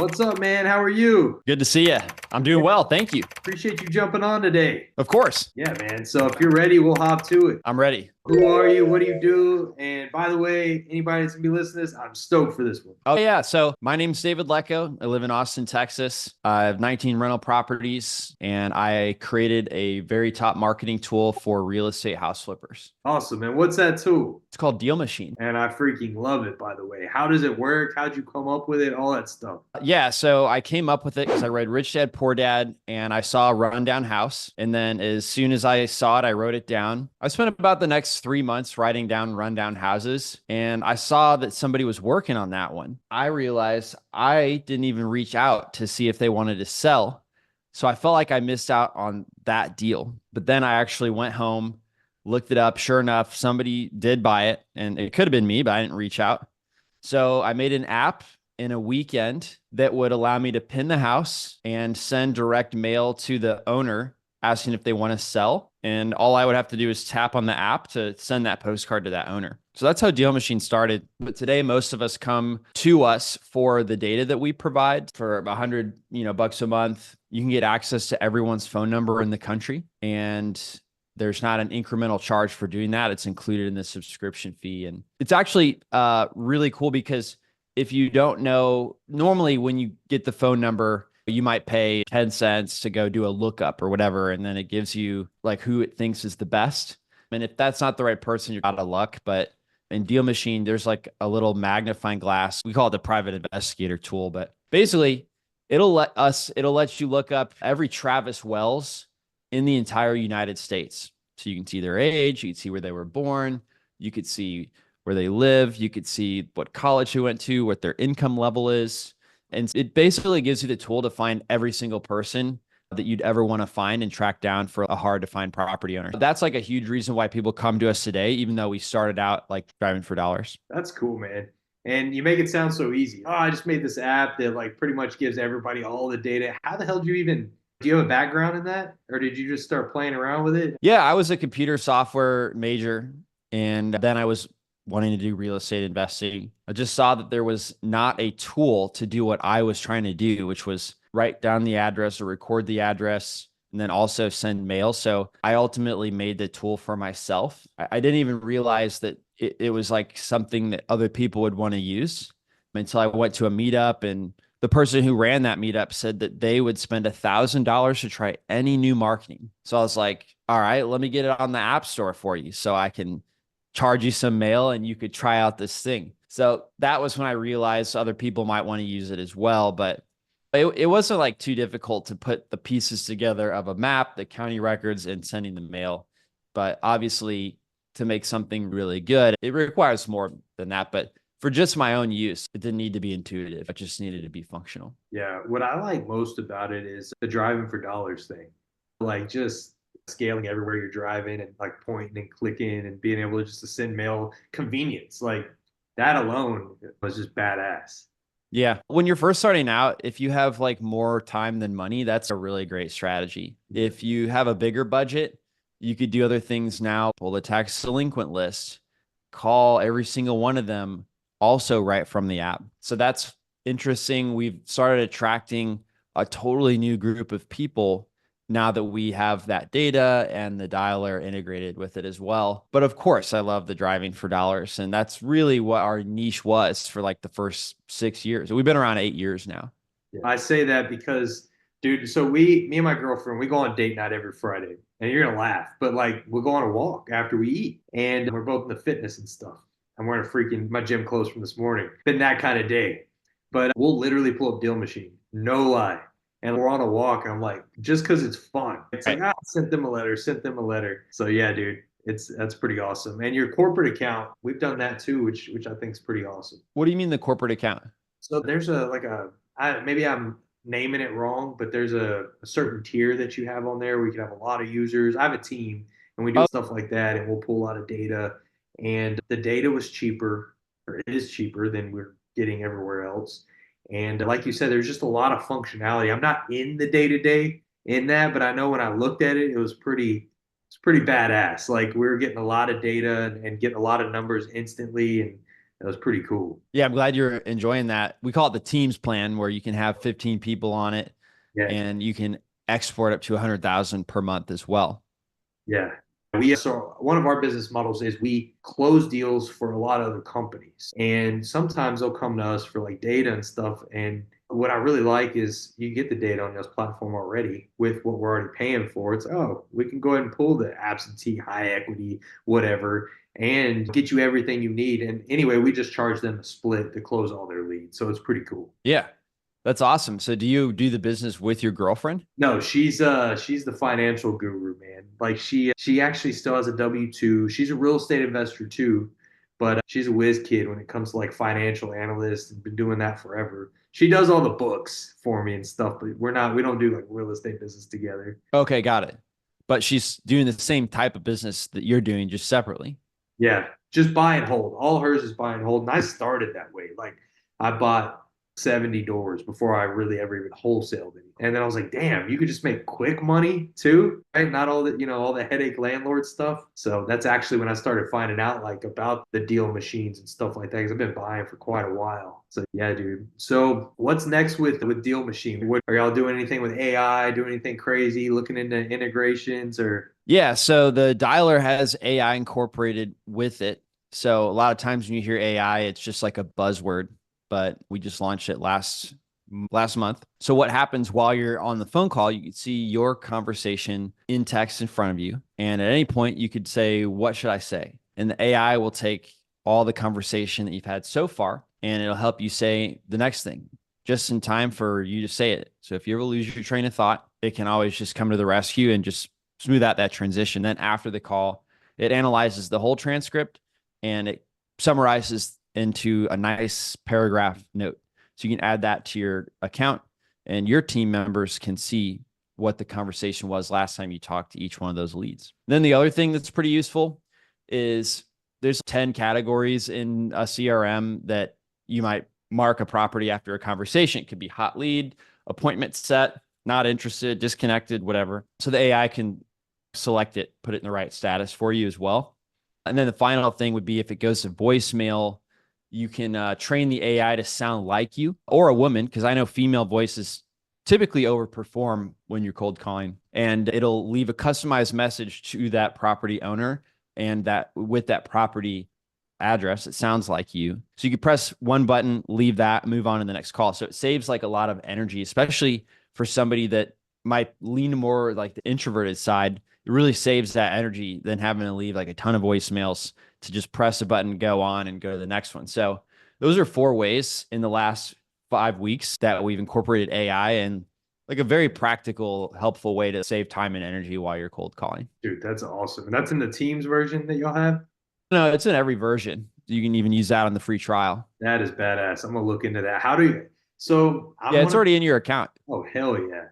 What's up, man? How are you? Good to see you. I'm doing well. Thank you. Appreciate you jumping on today. Of course. Yeah, man. So if you're ready, we'll hop to it. I'm ready. Who are you? What do you do? And by the way, anybody that's gonna be listening to this, I'm stoked for this one. Oh, yeah. So my name's David Lecko. I live in Austin, Texas. I have 19 rental properties, and I created a very top marketing tool for real estate house flippers. Awesome, man. What's that tool? It's called DealMachine. And I freaking love it, by the way. How does it work? How'd you come up with it? All that stuff. Yeah, so I came up with it because I read Rich Dad Poor Dad and I saw a rundown house. And then as soon as I saw it, I wrote it down. I spent about the next 3 months writing down rundown houses. And I saw that somebody was working on that one. I realized I didn't even reach out to see if they wanted to sell. So I felt like I missed out on that deal. But then I actually went home, looked it up. Sure enough, somebody did buy it. And it could have been me, but I didn't reach out. So I made an app in a weekend that would allow me to pin the house and send direct mail to the owner asking if they want to sell. And all I would have to do is tap on the app to send that postcard to that owner. So that's how DealMachine started. But today, most of us come to us for the data that we provide for 100, bucks a month. You can get access to everyone's phone number in the country. And there's not an incremental charge for doing that. It's included in the subscription fee. And it's actually really cool because if you don't know, normally when you get the phone number, you might pay 10 cents to go do a lookup or whatever. And then it gives you like who it thinks is the best. And if that's not the right person, you're out of luck. But in DealMachine, there's like a little magnifying glass. We call it the private investigator tool. But basically, it'll let you look up every Travis Wells in the entire United States. So you can see their age, you can see where they were born, you could see where they live, you could see what college they went to, what their income level is. And it basically gives you the tool to find every single person that you'd ever want to find and track down for a hard to find property owner. That's like a huge reason why people come to us today, even though we started out like driving for dollars. That's cool, man. And you make it sound so easy. Oh, I just made this app that like pretty much gives everybody all the data. How the hell do you have a background in that? Or did you just start playing around with it? Yeah, I was a computer software major, and then I was wanting to do real estate investing. I just saw that there was not a tool to do what I was trying to do, which was write down the address or record the address and then also send mail. So I ultimately made the tool for myself. I didn't even realize that it was like something that other people would want to use until I went to a meetup, and the person who ran that meetup said that they would spend $1,000 to try any new marketing. So I was like, all right, let me get it on the app store for you so I can charge you some mail and you could try out this thing. So that was when I realized other people might want to use it as well. But it wasn't like too difficult to put the pieces together of a map, the county records, and sending the mail. But obviously, to make something really good, it requires more than that. But for just my own use, it didn't need to be intuitive. It just needed to be functional. Yeah, what I like most about it is the driving for dollars thing. Like just scaling everywhere you're driving and like pointing and clicking and being able to just to send mail convenience. Like that alone was just badass. Yeah. When you're first starting out, if you have like more time than money, that's a really great strategy. If you have a bigger budget, you could do other things now. Pull the tax delinquent list, call every single one of them also right from the app. So that's interesting. We've started attracting a totally new group of people now that we have that data and the dialer integrated with it as well. But of course, I love the driving for dollars. And that's really what our niche was for like the first 6 years. We've been around 8 years now. I say that because, dude, so me and my girlfriend, we go on date night every Friday, and you're gonna laugh, but like we'll go on a walk after we eat, and we're both into fitness and stuff. I'm wearing my gym clothes from this morning. Been that kind of day, but we'll literally pull up DealMachine, no lie, and we're on a walk, and I'm like, just because it's fun, it's like sent them a letter, sent them a letter. So yeah, dude, that's pretty awesome. And your corporate account, we've done that too, which I think is pretty awesome. What do you mean the corporate account? So there's maybe I'm naming it wrong, but there's a certain tier that you have on there where you can have a lot of users. I have a team and we do Oh, stuff like that, and we'll pull a lot of data. And the data was cheaper, or it is cheaper than we're getting everywhere else. And like you said, there's just a lot of functionality. I'm not in the day to day in that, but I know when I looked at it, it's pretty badass. Like we are getting a lot of data and getting a lot of numbers instantly, and That was pretty cool. Yeah, I'm glad you're enjoying that. We call it the Teams plan, where you can have 15 people on it, Yeah. and you can export up to 100,000 per month as well. Yeah. So one of our business models is we close deals for a lot of other companies. And sometimes they'll come to us for like data and stuff. And what I really like is you get the data on this platform already with what we're already paying for. It's, oh, we can go ahead and pull the absentee, high equity, whatever, and get you everything you need. And anyway, we just charge them a split to close all their leads. So it's pretty cool. Yeah, that's awesome. So do you do the business with your girlfriend? No, she's the financial guru, man. Like she actually still has a W-2. She's a real estate investor too, but she's a whiz kid when it comes to like financial analyst and been doing that forever. She does all the books for me and stuff, but we don't do like real estate business together. Okay, got it. But she's doing the same type of business that you're doing, just separately. Yeah, just buy and hold. All hers is buy and hold. And I started that way. Like I bought 70 doors before I really ever even wholesaled it. And then I was like, damn, you could just make quick money too, right? Not all the, all the headache landlord stuff. So that's actually when I started finding out like about the deal machines and stuff like that, because I've been buying for quite a while. So yeah, dude. So what's next with Deal Machine? What are y'all doing anything with AI, doing anything crazy, looking into integrations or Yeah, so the dialer has AI incorporated with it. So a lot of times when you hear AI, it's just like a buzzword, but we just launched it last month. So what happens while you're on the phone call, you can see your conversation in text in front of you. And at any point you could say, what should I say? And the AI will take all the conversation that you've had so far, and it'll help you say the next thing just in time for you to say it. So if you ever lose your train of thought, it can always just come to the rescue and just smooth out that transition. Then after the call, it analyzes the whole transcript and it summarizes into a nice paragraph note. So you can add that to your account and your team members can see what the conversation was last time you talked to each one of those leads. Then the other thing that's pretty useful is there's 10 categories in a CRM that you might mark a property after a conversation. It could be hot lead, appointment set, not interested, disconnected, whatever. So the AI can select it, put it in the right status for you as well. And then the final thing would be if it goes to voicemail, you can train the AI to sound like you or a woman, because I know female voices typically overperform when you're cold calling, and it'll leave a customized message to that property owner and that with that property address, it sounds like you. So you can press one button, leave that, move on to the next call. So it saves like a lot of energy, especially for somebody that might lean more like the introverted side. It really saves that energy than having to leave like a ton of voicemails to just press a button, go on and go to the next one. So those are 4 ways in the last 5 weeks that we've incorporated AI and like a very practical, helpful way to save time and energy while you're cold calling. dude, that's awesome. And that's in the Teams version that y'all have? No, it's in every version. You can even use that on the free trial. That is badass. I'm gonna look into that. How do you? So I'm Yeah, it's one of. already in your account. Oh hell yeah!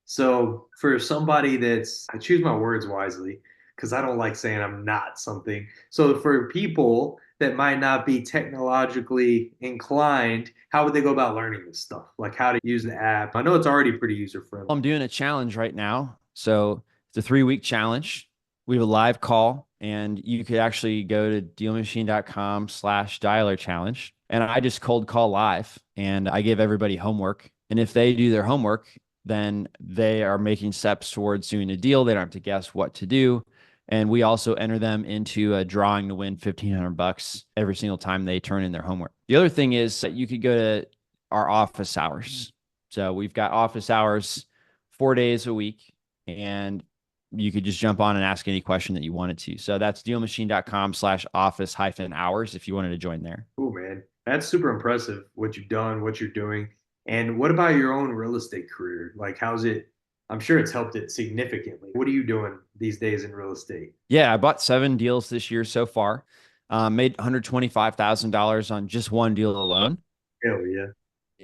So for somebody I choose my words wisely because I don't like saying I'm not something. So for people that might not be technologically inclined, how would they go about learning this stuff? Like how to use the app? I know it's already pretty user friendly. I'm doing a challenge right now. So it's a 3-week challenge. We have a live call and you could actually go to dealmachine.com/dialer challenge. And I just cold call live and I give everybody homework. And if they do their homework, then they are making steps towards doing a deal. They don't have to guess what to do. And we also enter them into a drawing to win $1,500 every single time they turn in their homework. The other thing is that you could go to our office hours. So we've got office hours 4 days a week, and you could just jump on and ask any question that you wanted to. So that's dealmachine.com/office-hours if you wanted to join there. Cool, man. That's super impressive what you've done, what you're doing. And what about your own real estate career? Like, how's it? I'm sure it's helped it significantly. What are you doing these days in real estate? Yeah, I bought 7 deals this year so far. Made $125,000 on just one deal alone. Hell yeah.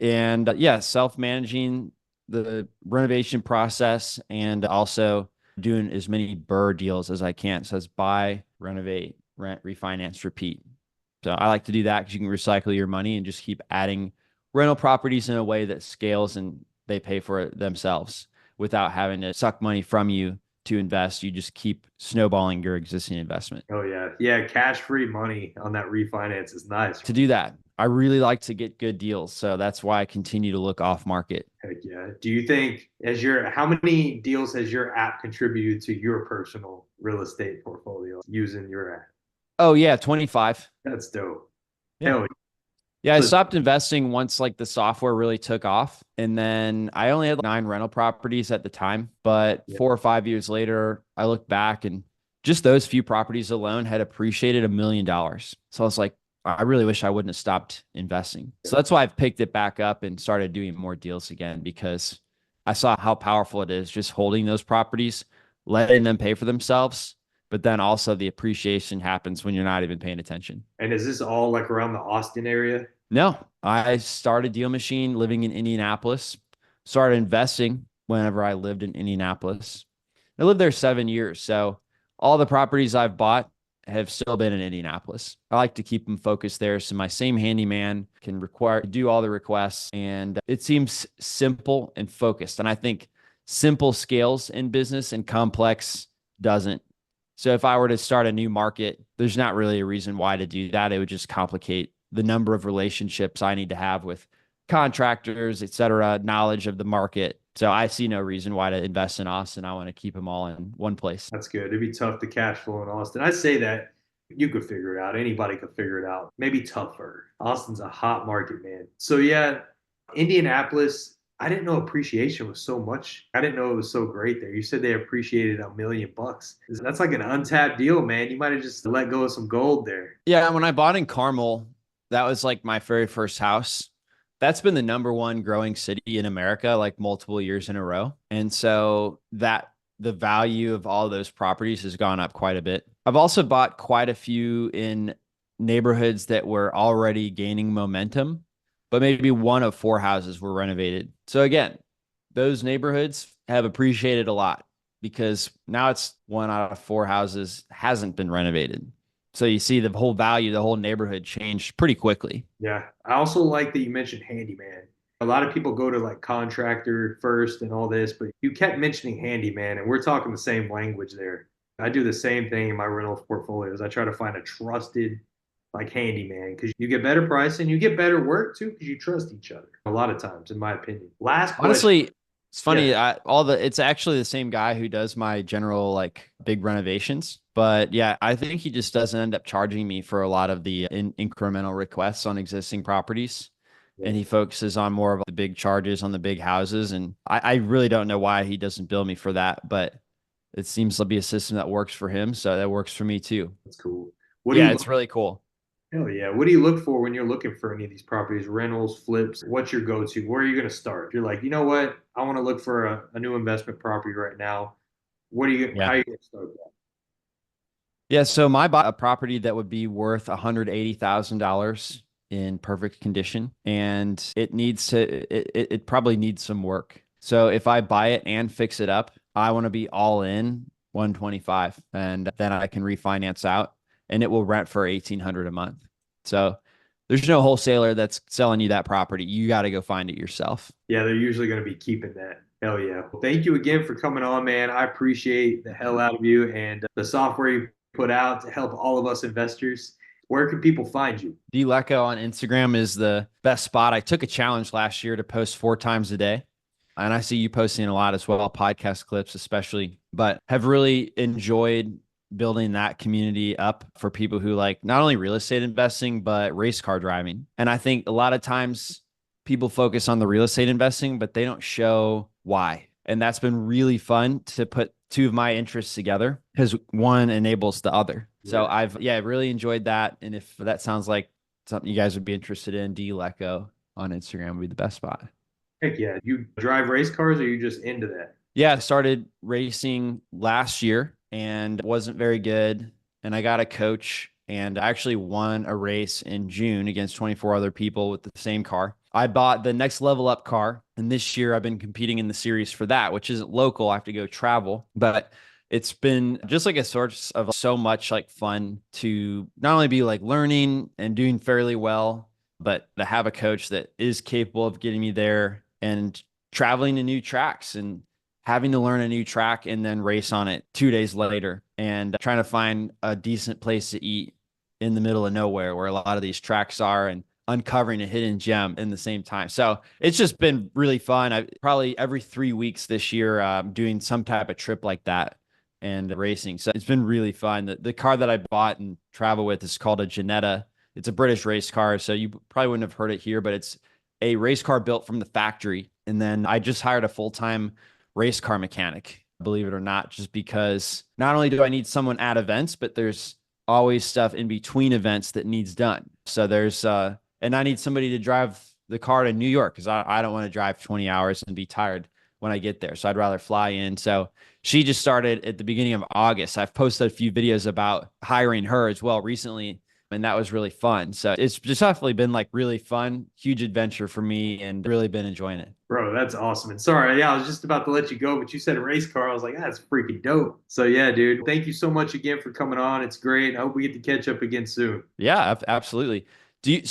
And yeah, self-managing the renovation process and also doing as many BRRRR deals as I can. So it's buy, renovate, rent, refinance, repeat. So I like to do that because you can recycle your money and just keep adding rental properties in a way that scales and they pay for it themselves without having to suck money from you to invest. You just keep snowballing your existing investment. Oh yeah. Yeah, cash-free money on that refinance is nice. To do that, I really like to get good deals. So that's why I continue to look off market. Heck yeah. Do you think how many deals has your app contributed to your personal real estate portfolio using your app? Oh yeah, 25. That's dope. Yeah. Hell Yeah, I yeah. stopped investing once like the software really took off. And then I only had 9 rental properties at the time. But Yeah. 4 or 5 years later, I look back and just those few properties alone had appreciated $1 million. So I was like, I really wish I wouldn't have stopped investing. So that's why I've picked it back up and started doing more deals again, because I saw how powerful it is just holding those properties, letting them pay for themselves. But then also the appreciation happens when you're not even paying attention. And is this all like around the Austin area? No, I started DealMachine living in Indianapolis, started investing whenever I lived in Indianapolis. I lived there 7 years. So all the properties I've bought have still been in Indianapolis. I like to keep them focused there. So my same handyman can do all the requests, and it seems simple and focused. And I think simple scales in business and complex doesn't. So if I were to start a new market, there's not really a reason why to do that. It would just complicate the number of relationships I need to have with contractors, et cetera, knowledge of the market. So I see no reason why to invest in Austin. I want to keep them all in one place. That's good. It'd be tough to cash flow in Austin. I say that you could figure it out. Anybody could figure it out. Maybe tougher. Austin's a hot market, man. So yeah, Indianapolis, I didn't know appreciation was so much. I didn't know it was so great there. You said they appreciated $1 million. That's like an untapped deal, man. You might have just let go of some gold there. Yeah, when I bought in Carmel, that was like my very first house. That's been the number one growing city in America, like multiple years in a row. And so that the value of all those properties has gone up quite a bit. I've also bought quite a few in neighborhoods that were already gaining momentum, but maybe 1 of 4 houses were renovated. So again, those neighborhoods have appreciated a lot because now it's 1 out of 4 houses hasn't been renovated. So you see the whole value, the whole neighborhood changed pretty quickly. Yeah. I also like that you mentioned handyman. A lot of people go to like contractor first and all this, but you kept mentioning handyman, and we're talking the same language there. I do the same thing in my rental portfolios. I try to find a trusted like handyman because you get better price and you get better work too because you trust each other a lot of times, in my opinion. Last question. Honestly, it's funny. Yeah. It's actually the same guy who does my general like big renovations. But yeah, I think he just doesn't end up charging me for a lot of the incremental requests on existing properties. Yeah. And he focuses on more of the big charges on the big houses. And I really don't know why he doesn't bill me for that, but it seems to be a system that works for him. So that works for me too. That's cool. What do Yeah, you it's really cool. Hell yeah. What do you look for when you're looking for any of these properties, rentals, flips? What's your go-to? Where are you going to start? If you're like, you know what? I want to look for a new investment property right now. How Yeah. are you going to start that? Yeah. So my buy a property that would be worth $180,000 in perfect condition, and it probably needs some work. So if I buy it and fix it up, I want to be all in 125, and then I can refinance out, and it will rent for 1,800 a month. So there's no wholesaler that's selling you that property. You got to go find it yourself. Yeah, they're usually going to be keeping that. Hell yeah. Well, thank you again for coming on, man. I appreciate the hell out of you and the software you put out to help all of us investors. Where can people find you? Lecko on Instagram is the best spot. I took a challenge last year to post 4 times a day. And I see you posting a lot as well, podcast clips especially, but have really enjoyed building that community up for people who like not only real estate investing, but race car driving. And I think a lot of times people focus on the real estate investing, but they don't show why. And that's been really fun to put 2 of my interests together because one enables the other. So I've really enjoyed that. And if that sounds like something you guys would be interested in, Lecko on Instagram would be the best spot. Heck yeah. You drive race cars or you just into that? Yeah, I started racing last year and wasn't very good. And I got a coach and I actually won a race in June against 24 other people with the same car. I bought the next level up car. And this year I've been competing in the series for that, which isn't local. I have to go travel, but it's been just like a source of so much like fun to not only be like learning and doing fairly well, but to have a coach that is capable of getting me there and traveling to new tracks and having to learn a new track and then race on it 2 days later, and trying to find a decent place to eat in the middle of nowhere where a lot of these tracks are, and uncovering a hidden gem in the same time. So it's just been really fun. I probably every 3 weeks this year, doing some type of trip like that and racing. So it's been really fun. The car that I bought and travel with is called a Jannetta. It's a British race car. So you probably wouldn't have heard it here, but it's a race car built from the factory. And then I just hired a full-time race car mechanic, believe it or not, just because not only do I need someone at events, but there's always stuff in between events that needs done. So and I need somebody to drive the car to New York because I don't want to drive 20 hours and be tired when I get there. So I'd rather fly in. So she just started at the beginning of August. I've posted a few videos about hiring her as well recently, and that was really fun. So it's just definitely been like really fun, huge adventure for me, and really been enjoying it. Bro, that's awesome. And sorry, yeah, I was just about to let you go, but you said a race car. I was like, that's freaking dope. So yeah, dude, thank you so much again for coming on. It's great. I hope we get to catch up again soon. Yeah, absolutely. Do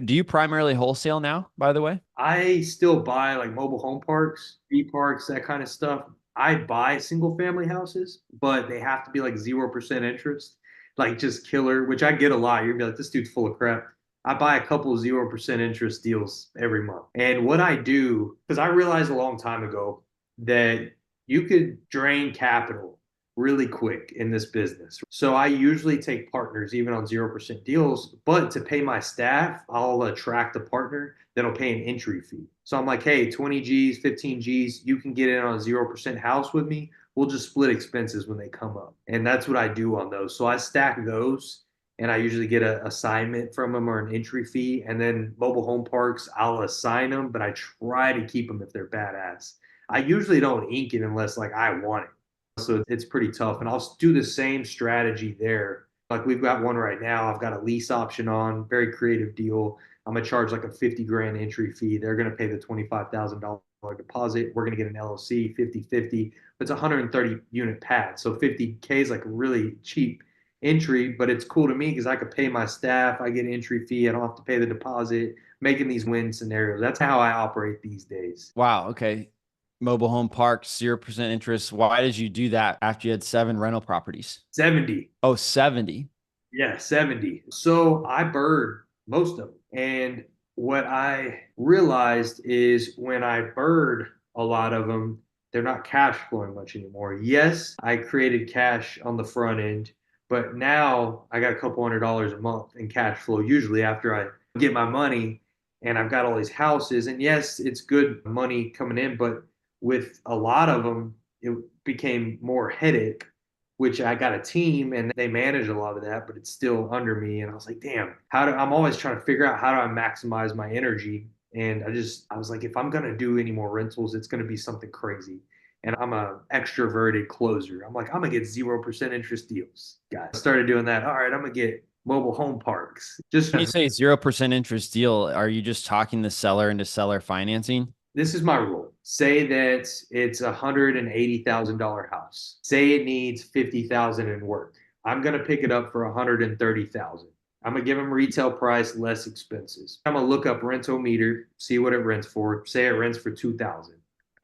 you primarily wholesale now, by the way? I still buy like mobile home parks, parks, that kind of stuff. I buy single family houses, but they have to be like 0% interest, like just killer, which I get a lot. You're gonna be like, this dude's full of crap. I buy a couple of 0% interest deals every month. And what I do, because I realized a long time ago that you could drain capital really quick in this business. So I usually take partners even on 0% deals, but to pay my staff, I'll attract a partner that'll pay an entry fee. So I'm like, hey, 20 G's, 15 G's, you can get in on a 0% house with me. We'll just split expenses when they come up. And that's what I do on those. So I stack those and I usually get an assignment from them or an entry fee. And then mobile home parks, I'll assign them, but I try to keep them if they're badass. I usually don't ink it unless like I want it. So it's pretty tough. And I'll do the same strategy there. Like we've got one right now. I've got a lease option on, very creative deal. I'm gonna charge like a 50 grand entry fee. They're gonna pay the $25,000 deposit. We're gonna get an LLC 50-50. It's a 130 unit pad. So 50K is like really cheap entry, but it's cool to me because I could pay my staff, I get an entry fee, I don't have to pay the deposit, making these win scenarios. That's how I operate these days. Wow. Okay. Mobile home parks, 0% interest. Why did you do that after you had 7 rental properties? 70. Oh, 70. Yeah, 70. So I bird most of them. And what I realized is when I bird a lot of them, they're not cash flowing much anymore. Yes, I created cash on the front end, but now I got a couple $100s a month in cash flow, usually after I get my money and I've got all these houses. And yes, it's good money coming in, but with a lot of them, it became more headache, which I got a team and they manage a lot of that, but it's still under me. And I was like, damn, I'm always trying to figure out how do I maximize my energy. And I was like, if I'm going to do any more rentals, it's going to be something crazy. And I'm a extroverted closer. I'm like, I'm going to get 0% interest deals. Guys, I started doing that. All right, I'm going to get mobile home parks. Just When you say 0% interest deal, are you just talking the seller into seller financing? this is my rule. Say that it's $180,000 house. Say it needs 50,000 in work. I'm gonna pick it up for 130,000. I'm gonna give them retail price less expenses. I'm gonna look up rental meter, see what it rents for. Say it rents for 2,000,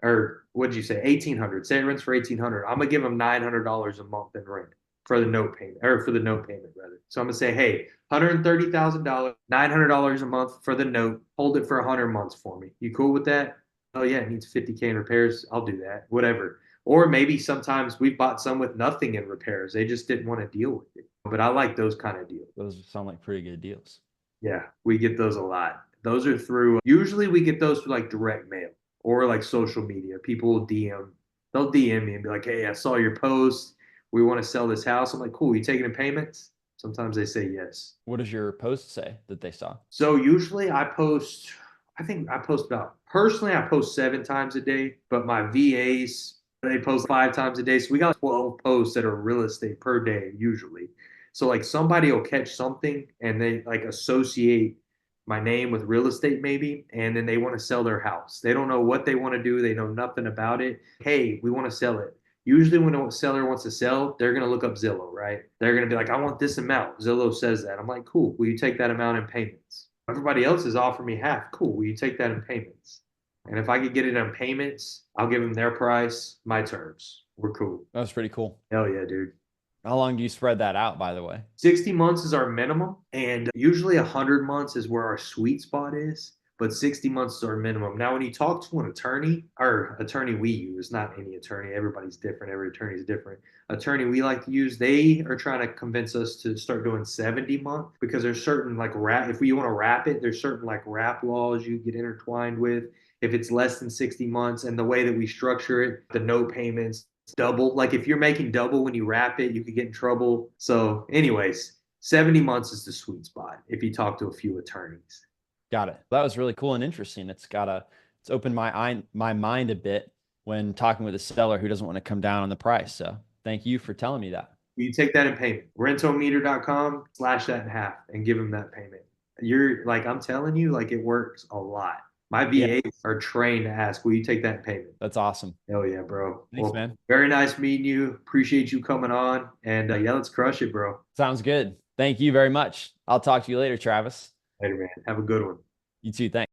or what did you say, 1,800? Say it rents for 1,800. I'm gonna give them $900 a month in rent for the note payment, or for the note payment rather. So I'm gonna say, hey, $130,000, $900 a month for the note. Hold it for 100 months for me. You cool with that? Oh yeah, it needs 50K in repairs. I'll do that. Whatever. Or maybe sometimes we've bought some with nothing in repairs. They just didn't want to deal with it. But I like those kind of deals. Those sound like pretty good deals. Yeah, we get those a lot. Those are through, usually we get those through like direct mail or like social media. People will they'll DM me and be like, hey, I saw your post. We want to sell this house. I'm like, cool, you taking in payments? Sometimes they say yes. What does your post say that they saw? So usually I think I post about, personally, I post 7 times a day, but my VAs, they post 5 times a day. So we got 12 posts that are real estate per day, usually. So like somebody will catch something and they like associate my name with real estate maybe, and then they want to sell their house. They don't know what they want to do. They know nothing about it. Hey, we want to sell it. Usually when a seller wants to sell, they're going to look up Zillow, right? They're going to be like, I want this amount. Zillow says that. I'm like, cool. Will you take that amount in payments? Everybody else is offering me half. Cool. Will you take that in payments? And if I could get it on payments, I'll give them their price, my terms. We're cool. That's pretty cool. Hell yeah, dude. How long do you spread that out, by the way? 60 months is our minimum, and usually 100 months is where our sweet spot is, but 60 months is our minimum. Now, when you talk to an attorney, or attorney we use, not any attorney, everybody's different, every attorney is different. Attorney we like to use, they are trying to convince us to start doing 70 month because there's certain like wrap, if we want to wrap it, there's certain like wrap laws you get intertwined with. If it's less than 60 months, and the way that we structure it, the no payments, double. Like if you're making double when you wrap it, you could get in trouble. So, anyways, 70 months is the sweet spot if you talk to a few attorneys. Got it. That was really cool and interesting. It's opened my mind a bit when talking with a seller who doesn't want to come down on the price. So thank you for telling me that. You take that in payment. Rentometer.com, slash that in half and give them that payment. You're like, I'm telling you, like it works a lot. My Yeah, VAs are trained to ask, will you take that in payment? that's awesome. Hell yeah, bro. Thanks, man. Very nice meeting you. Appreciate you coming on. And yeah, let's crush it, bro. Sounds good. Thank you very much. I'll talk to you later, Travis. Later, man. Have a good one. You too. Thanks.